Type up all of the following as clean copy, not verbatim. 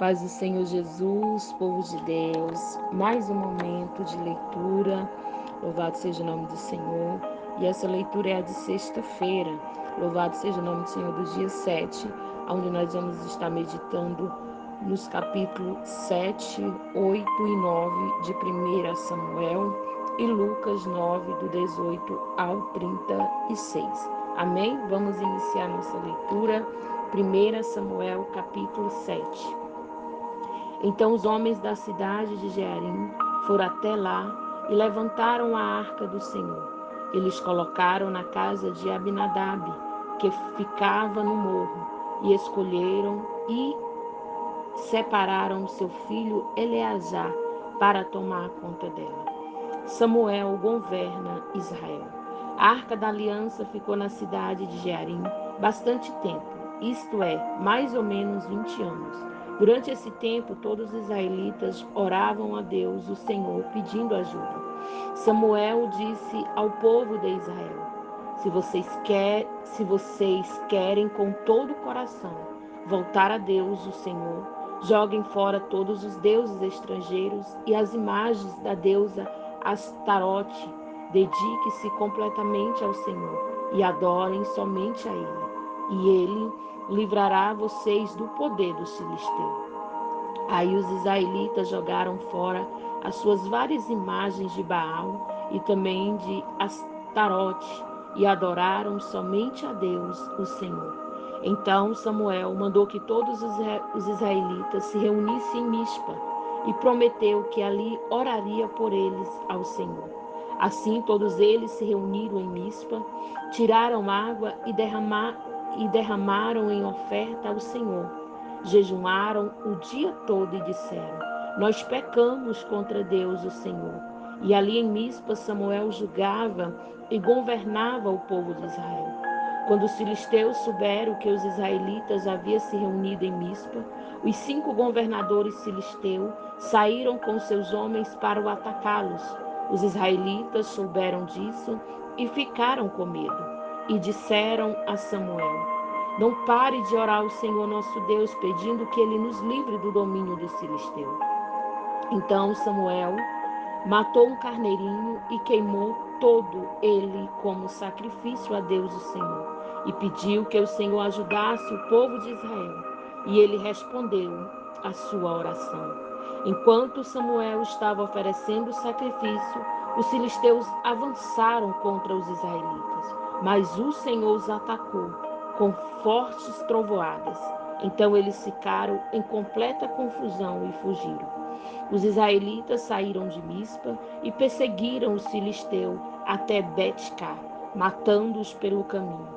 Paz do Senhor Jesus, povo de Deus, mais um momento de leitura, louvado seja o nome do Senhor, e essa leitura é a de sexta-feira, louvado seja o nome do Senhor, do dia 7, onde nós vamos estar meditando nos capítulos 7, 8 e 9 de 1 Samuel e Lucas 9, do 18 ao 36. Amém? Vamos iniciar nossa leitura, 1 Samuel, capítulo 7. Então os homens da cidade de Jearim foram até lá e levantaram a arca do Senhor. Eles colocaram na casa de Abinadab, que ficava no morro, e escolheram e separaram seu filho Eleazar para tomar conta dela. Samuel governa Israel. A arca da aliança ficou na cidade de Jearim bastante tempo, isto é, mais ou menos 20 anos. Durante esse tempo, todos os israelitas oravam a Deus, o Senhor, pedindo ajuda. Samuel disse ao povo de Israel: se vocês querem com todo o coração voltar a Deus, o Senhor, joguem fora todos os deuses estrangeiros e as imagens da deusa Astarote. Dedique-se completamente ao Senhor e adorem somente a Ele. E Ele livrará vocês do poder dos filisteus. Aí os israelitas jogaram fora as suas várias imagens de Baal e também de Astarote e adoraram somente a Deus, o Senhor. Então Samuel mandou que todos os israelitas se reunissem em Mispa e prometeu que ali oraria por eles ao Senhor. Assim todos eles se reuniram em Mispa, tiraram água e derramaram em oferta ao Senhor. Jejuaram o dia todo e disseram: Nós pecamos contra Deus, o Senhor. E ali em Mispa, Samuel julgava e governava o povo de Israel. Quando os filisteus souberam que os israelitas haviam se reunido em Mispa, os 5 governadores filisteus saíram com seus homens para o atacá-los. Os israelitas souberam disso e ficaram com medo. E disseram a Samuel: Não pare de orar ao Senhor nosso Deus, pedindo que Ele nos livre do domínio dos filisteus. Então Samuel matou um carneirinho e queimou todo ele como sacrifício a Deus o Senhor. E pediu que o Senhor ajudasse o povo de Israel. E ele respondeu à sua oração. Enquanto Samuel estava oferecendo o sacrifício, os filisteus avançaram contra os israelitas. Mas o Senhor os atacou com fortes trovoadas. Então eles ficaram em completa confusão e fugiram. Os israelitas saíram de Mispa e perseguiram os filisteus até Bet-cá, matando-os pelo caminho.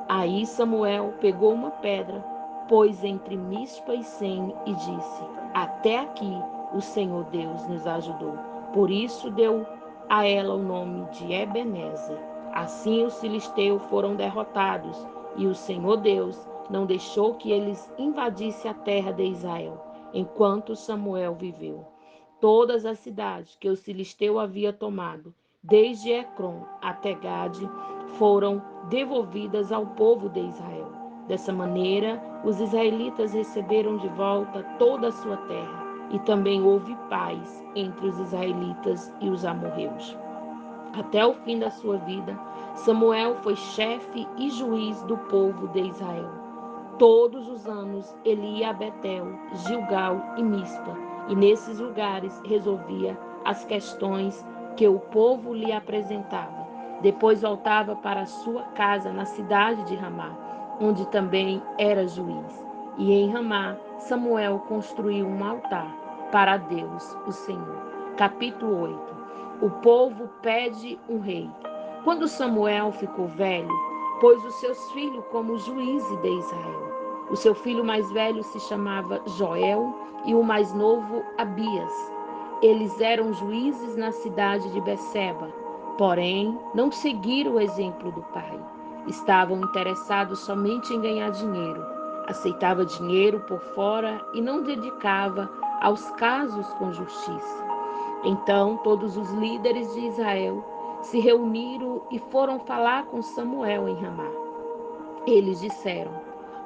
Aí Samuel pegou uma pedra, pôs entre Mispa e Sem e disse: Até aqui o Senhor Deus nos ajudou. Por isso deu a ela o nome de Ebenezer. Assim os filisteus foram derrotados e o Senhor Deus não deixou que eles invadissem a terra de Israel, enquanto Samuel viveu. Todas as cidades que os filisteus haviam tomado, desde Ecrom até Gade, foram devolvidas ao povo de Israel. Dessa maneira, os israelitas receberam de volta toda a sua terra, e também houve paz entre os israelitas e os amorreus. Até o fim da sua vida, Samuel foi chefe e juiz do povo de Israel. Todos os anos ele ia a Betel, Gilgal e Mispa, e nesses lugares resolvia as questões que o povo lhe apresentava. Depois voltava para sua casa na cidade de Ramá, onde também era juiz. E em Ramá, Samuel construiu um altar para Deus, o Senhor. Capítulo 8. O povo pede um rei. Quando Samuel ficou velho, pôs os seus filhos como juízes de Israel. O seu filho mais velho se chamava Joel e o mais novo Abias. Eles eram juízes na cidade de Beceba, porém não seguiram o exemplo do pai. Estavam interessados somente em ganhar dinheiro. Aceitava dinheiro por fora e não dedicava aos casos com justiça. Então todos os líderes de Israel se reuniram e foram falar com Samuel em Ramá. Eles disseram: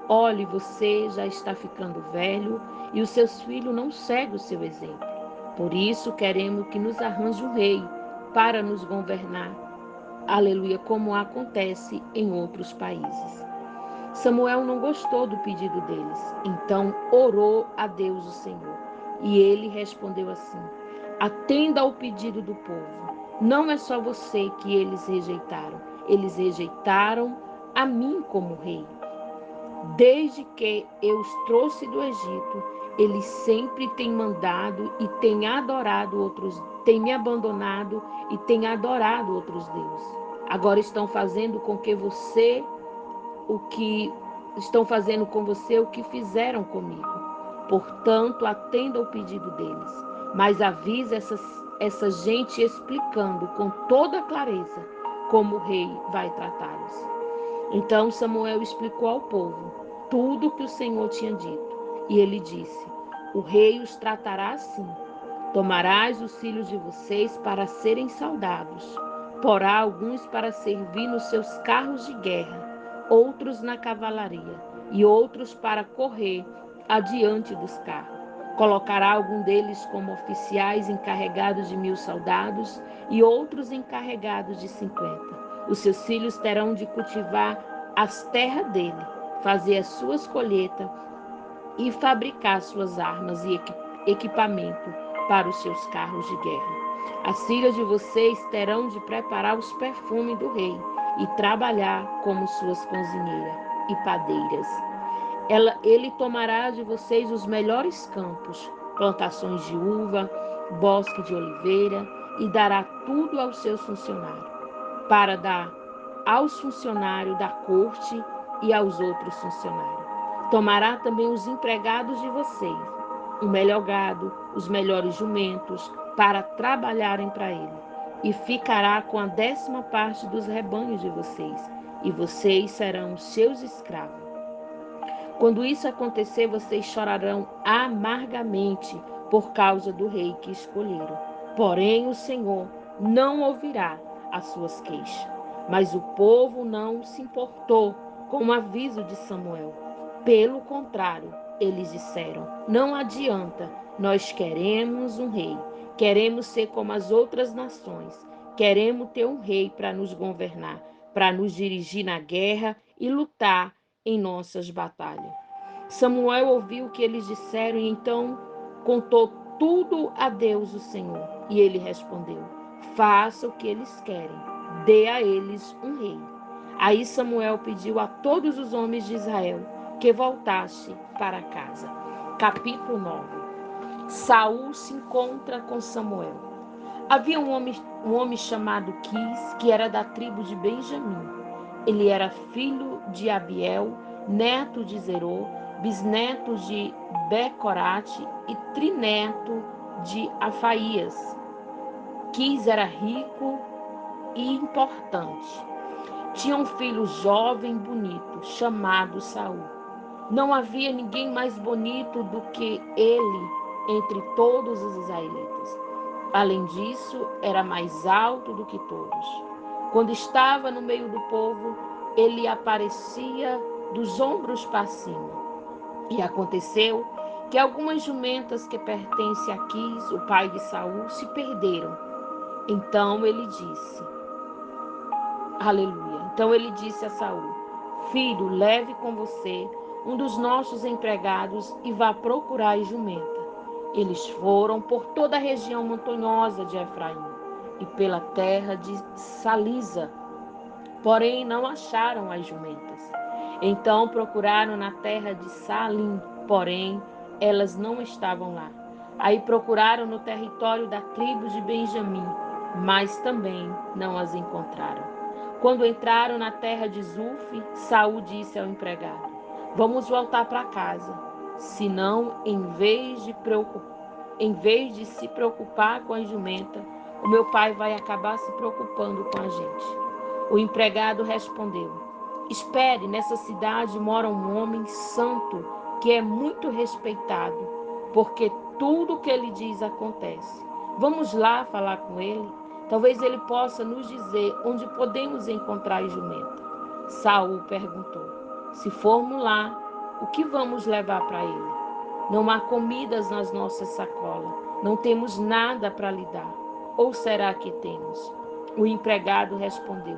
Olhe, você já está ficando velho e os seus filhos não seguem o seu exemplo. Por isso queremos que nos arranje um rei para nos governar. Aleluia, como acontece em outros países. Samuel não gostou do pedido deles, então orou a Deus o Senhor. E ele respondeu assim: atenda ao pedido do povo. Não é só você que eles rejeitaram a mim como rei. Desde que eu os trouxe do Egito, eles sempre têm mandado e têm adorado outros, têm me abandonado e têm adorado outros deuses. Agora estão fazendo com você o que fizeram comigo. Portanto, atenda ao pedido deles, mas avise essa gente explicando com toda clareza como o rei vai tratá-los. Então Samuel explicou ao povo tudo o que o Senhor tinha dito. E ele disse: o rei os tratará assim. Tomarás os filhos de vocês para serem soldados, porá alguns para servir nos seus carros de guerra, outros na cavalaria, e outros para correr adiante dos carros. Colocará algum deles como oficiais encarregados de 1.000 soldados e outros encarregados de 50. Os seus filhos terão de cultivar as terras dele, fazer as suas colheitas e fabricar suas armas e equipamento para os seus carros de guerra. As filhas de vocês terão de preparar os perfumes do rei e trabalhar como suas cozinheiras e padeiras. Ele tomará de vocês os melhores campos, plantações de uva, bosque de oliveira, e dará tudo aos seus funcionários, para dar aos funcionários da corte e aos outros funcionários. Tomará também os empregados de vocês, o melhor gado, os melhores jumentos, para trabalharem para ele. E ficará com a 10ª parte dos rebanhos de vocês, e vocês serão seus escravos. Quando isso acontecer, vocês chorarão amargamente por causa do rei que escolheram. Porém, o Senhor não ouvirá as suas queixas. Mas o povo não se importou com o aviso de Samuel. Pelo contrário, eles disseram: não adianta, nós queremos um rei. Queremos ser como as outras nações. Queremos ter um rei para nos governar, para nos dirigir na guerra e lutar em nossas batalhas. Samuel ouviu o que eles disseram e então contou tudo a Deus o Senhor. E ele respondeu: faça o que eles querem, dê a eles um rei. Aí Samuel pediu a todos os homens de Israel que voltassem para casa. Capítulo 9. Saul se encontra com Samuel. Havia um homem chamado Quis, que era da tribo de Benjamim. Ele era filho de Abiel, neto de Zerô, bisneto de Becorate e trineto de Afaías. Quis era rico e importante. Tinha um filho jovem e bonito, chamado Saul. Não havia ninguém mais bonito do que ele entre todos os israelitas. Além disso, era mais alto do que todos. Quando estava no meio do povo, ele aparecia dos ombros para cima. E aconteceu que algumas jumentas que pertencem a Quis, o pai de Saul, se perderam. Então ele disse: aleluia. Então ele disse a Saul: filho, leve com você um dos nossos empregados e vá procurar a jumenta. Eles foram por toda a região montanhosa de Efraim e pela terra de Salisa, porém não acharam as jumentas. Então procuraram na terra de Salim, porém elas não estavam lá. Aí procuraram no território da tribo de Benjamim, mas também não as encontraram. Quando entraram na terra de Zuf, Saul disse ao empregado: vamos voltar para casa, senão em vez de se preocupar com a jumenta, o meu pai vai acabar se preocupando com a gente. O empregado respondeu: espere, nessa cidade mora um homem santo que é muito respeitado, porque tudo o que ele diz acontece. Vamos lá falar com ele? Talvez ele possa nos dizer onde podemos encontrar a jumenta. Saul perguntou: se formos lá, o que vamos levar para ele? Não há comidas nas nossas sacolas, não temos nada para lhe dar. Ou será que temos? O empregado respondeu: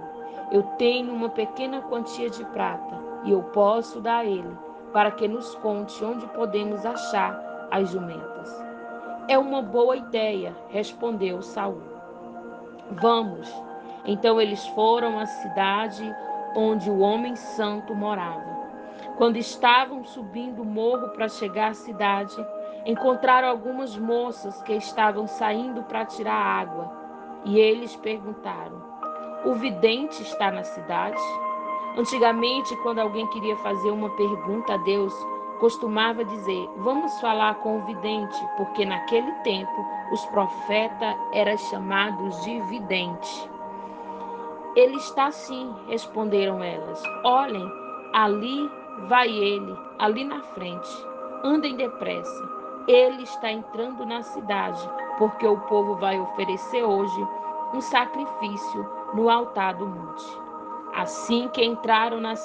eu tenho uma pequena quantia de prata e eu posso dar a ele, para que nos conte onde podemos achar as jumentas. É uma boa ideia, respondeu Saul. Vamos. Então eles foram à cidade onde o homem santo morava. Quando estavam subindo o morro para chegar à cidade, encontraram algumas moças que estavam saindo para tirar água. E eles perguntaram: o vidente está na cidade? Antigamente, quando alguém queria fazer uma pergunta a Deus, costumava dizer: vamos falar com o vidente, porque naquele tempo os profetas eram chamados de vidente. Ele está sim, responderam elas. Olhem, ali vai ele, ali na frente. Andem depressa. Ele está entrando na cidade, porque o povo vai oferecer hoje um sacrifício no altar do monte. Assim que entrarem na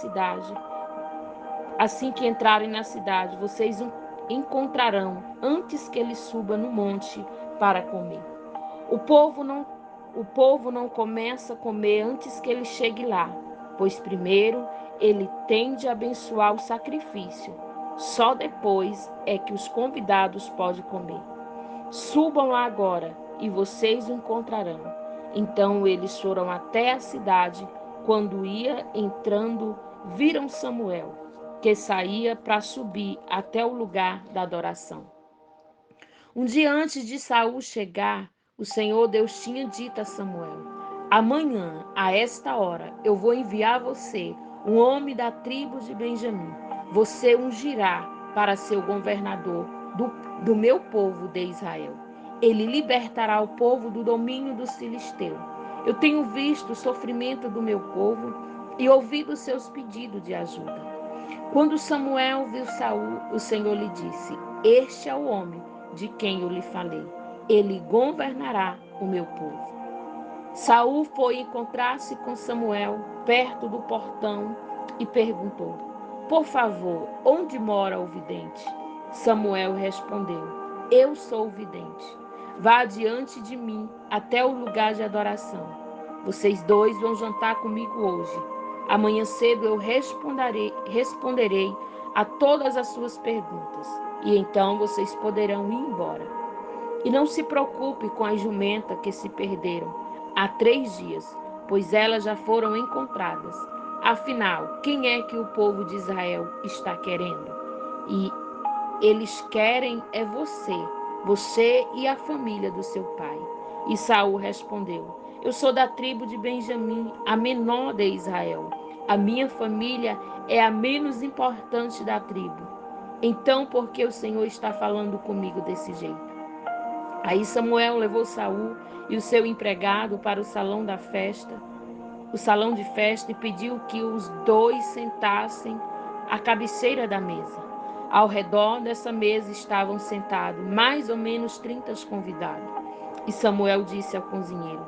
cidade, vocês encontrarão antes que ele suba no monte para comer. O povo não começa a comer antes que ele chegue lá, pois primeiro ele tem de abençoar o sacrifício. Só depois é que os convidados podem comer. Subam lá agora e vocês o encontrarão. Então eles foram até a cidade. Quando ia entrando, viram Samuel, que saía para subir até o lugar da adoração. Um dia antes de Saul chegar, o Senhor Deus tinha dito a Samuel: amanhã, a esta hora, eu vou enviar a você um homem da tribo de Benjamim. Você ungirá para ser o governador do meu povo de Israel. Ele libertará o povo do domínio dos filisteus. Eu tenho visto o sofrimento do meu povo e ouvido os seus pedidos de ajuda. Quando Samuel viu Saul, o Senhor lhe disse: este é o homem de quem eu lhe falei. Ele governará o meu povo. Saul foi encontrar-se com Samuel perto do portão e perguntou: por favor, onde mora o vidente? Samuel respondeu: eu sou o vidente. Vá adiante de mim até o lugar de adoração. Vocês dois vão jantar comigo hoje. Amanhã cedo eu responderei a todas as suas perguntas. E então vocês poderão ir embora. E não se preocupe com as jumentas que se perderam há 3 dias, pois elas já foram encontradas. Afinal, quem é que o povo de Israel está querendo? E eles querem é você e a família do seu pai. E Saul respondeu: eu sou da tribo de Benjamim, a menor de Israel. A minha família é a menos importante da tribo. Então, por que o Senhor está falando comigo desse jeito? Aí Samuel levou Saul e o seu empregado para o salão de festa, e pediu que os dois sentassem à cabeceira da mesa. Ao redor dessa mesa estavam sentados mais ou menos 30 convidados. E Samuel disse ao cozinheiro: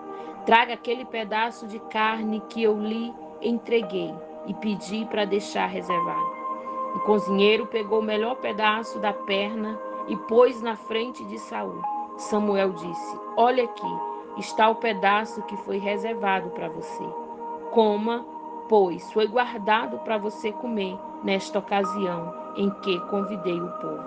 traga aquele pedaço de carne que eu lhe entreguei e pedi para deixar reservado. O cozinheiro pegou o melhor pedaço da perna e pôs na frente de Saul. Samuel disse: olha aqui, está o pedaço que foi reservado para você. Coma, pois foi guardado para você comer nesta ocasião em que convidei o povo.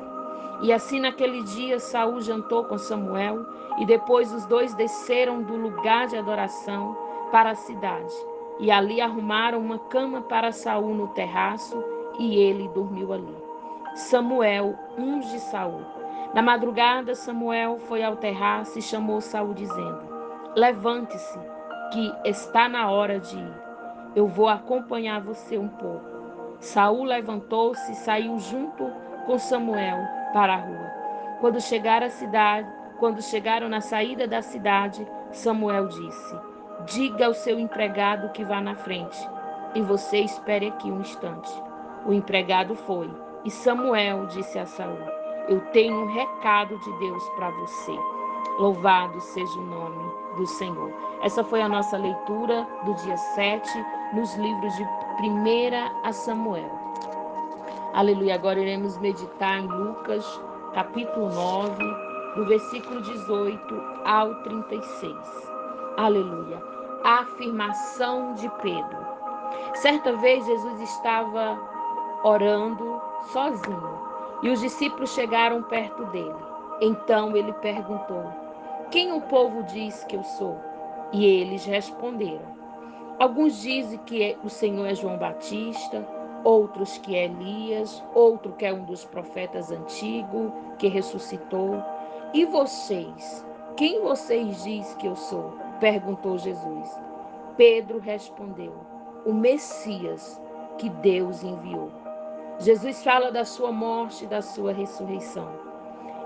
E assim naquele dia Saul jantou com Samuel, e depois os dois desceram do lugar de adoração para a cidade. E ali arrumaram uma cama para Saul no terraço, e ele dormiu ali. Samuel unge Saul. Na madrugada, Samuel foi ao terraço e chamou Saul, dizendo: levante-se, que está na hora de ir. Eu vou acompanhar você um pouco. Saul levantou-se e saiu junto com Samuel para a rua. Quando chegaram na saída da cidade, Samuel disse: diga ao seu empregado que vá na frente, e você espere aqui um instante. O empregado foi, e Samuel disse a Saul: eu tenho um recado de Deus para você. Louvado seja o nome do Senhor. Essa foi a nossa leitura do dia 7, nos livros de 1 a Samuel. Aleluia. Agora iremos meditar em Lucas, capítulo 9, do versículo 18 ao 36. Aleluia. A afirmação de Pedro. Certa vez Jesus estava orando sozinho e os discípulos chegaram perto dele. Então ele perguntou: Quem o povo diz que eu sou? E eles responderam: Alguns dizem que o Senhor é João Batista, outros que é Elias, outro que é um dos profetas antigos que ressuscitou. E vocês? Quem vocês dizem que eu sou? Perguntou Jesus. Pedro respondeu: O Messias que Deus enviou. Jesus fala da sua morte e da sua ressurreição.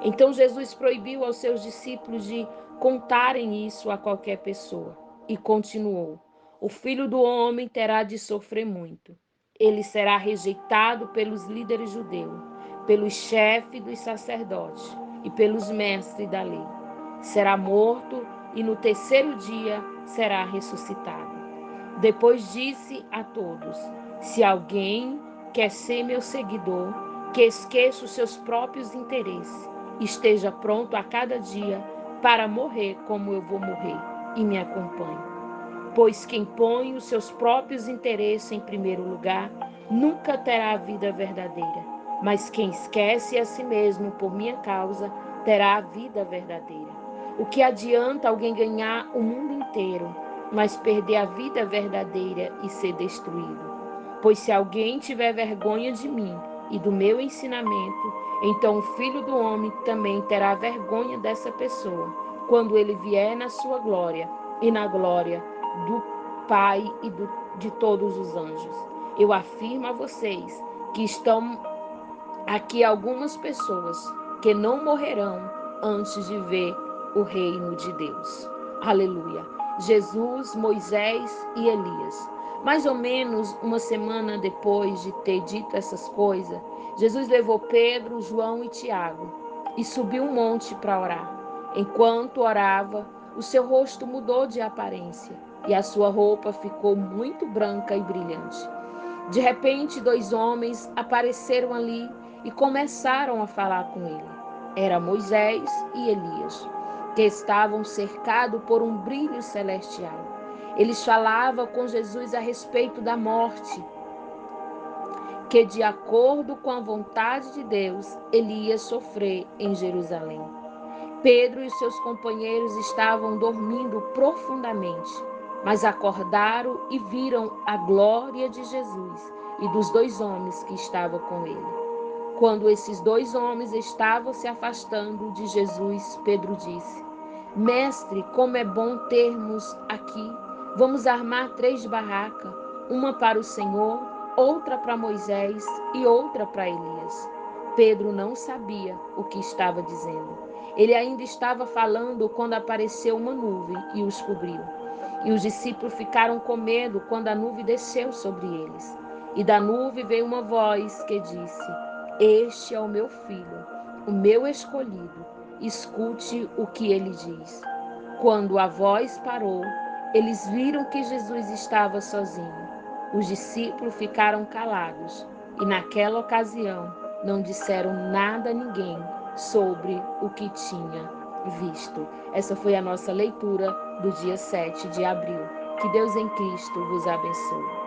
Então Jesus proibiu aos seus discípulos de contarem isso a qualquer pessoa e continuou: O Filho do Homem terá de sofrer muito. Ele será rejeitado pelos líderes judeus, pelos chefes dos sacerdotes e pelos mestres da lei. Será morto e no terceiro dia será ressuscitado. Depois disse a todos: Se alguém quer ser meu seguidor, que esqueça os seus próprios interesses, esteja pronto a cada dia para morrer como eu vou morrer, e me acompanhe. Pois quem põe os seus próprios interesses em primeiro lugar, nunca terá a vida verdadeira. Mas quem esquece a si mesmo por minha causa, terá a vida verdadeira. O que adianta alguém ganhar o mundo inteiro, mas perder a vida verdadeira e ser destruído? Pois se alguém tiver vergonha de mim e do meu ensinamento, então o Filho do Homem também terá vergonha dessa pessoa, quando ele vier na sua glória e na glória do Pai e de todos os anjos. Eu afirmo a vocês que estão aqui algumas pessoas que não morrerão antes de ver o reino de Deus. Aleluia. Jesus, Moisés e Elias. Mais ou menos uma semana depois de ter dito essas coisas, Jesus levou Pedro, João e Tiago e subiu um monte para orar. Enquanto orava, o seu rosto mudou de aparência e a sua roupa ficou muito branca e brilhante. De repente, dois homens apareceram ali e começaram a falar com ele. Era Moisés e Elias, que estavam cercados por um brilho celestial. Eles falavam com Jesus a respeito da morte, que de acordo com a vontade de Deus, ele ia sofrer em Jerusalém. Pedro e seus companheiros estavam dormindo profundamente, mas acordaram e viram a glória de Jesus e dos dois homens que estavam com ele. Quando esses dois homens estavam se afastando de Jesus, Pedro disse: Mestre, como é bom termos aqui. Vamos armar 3 barracas, uma para o Senhor, outra para Moisés e outra para Elias. Pedro não sabia o que estava dizendo. Ele ainda estava falando quando apareceu uma nuvem e os cobriu. E os discípulos ficaram com medo quando a nuvem desceu sobre eles. E da nuvem veio uma voz que disse: Este é o meu filho, o meu escolhido. Escute o que ele diz. Quando a voz parou, eles viram que Jesus estava sozinho. Os discípulos ficaram calados e naquela ocasião não disseram nada a ninguém sobre o que tinha visto. Essa foi a nossa leitura do dia 7 de abril. Que Deus em Cristo vos abençoe.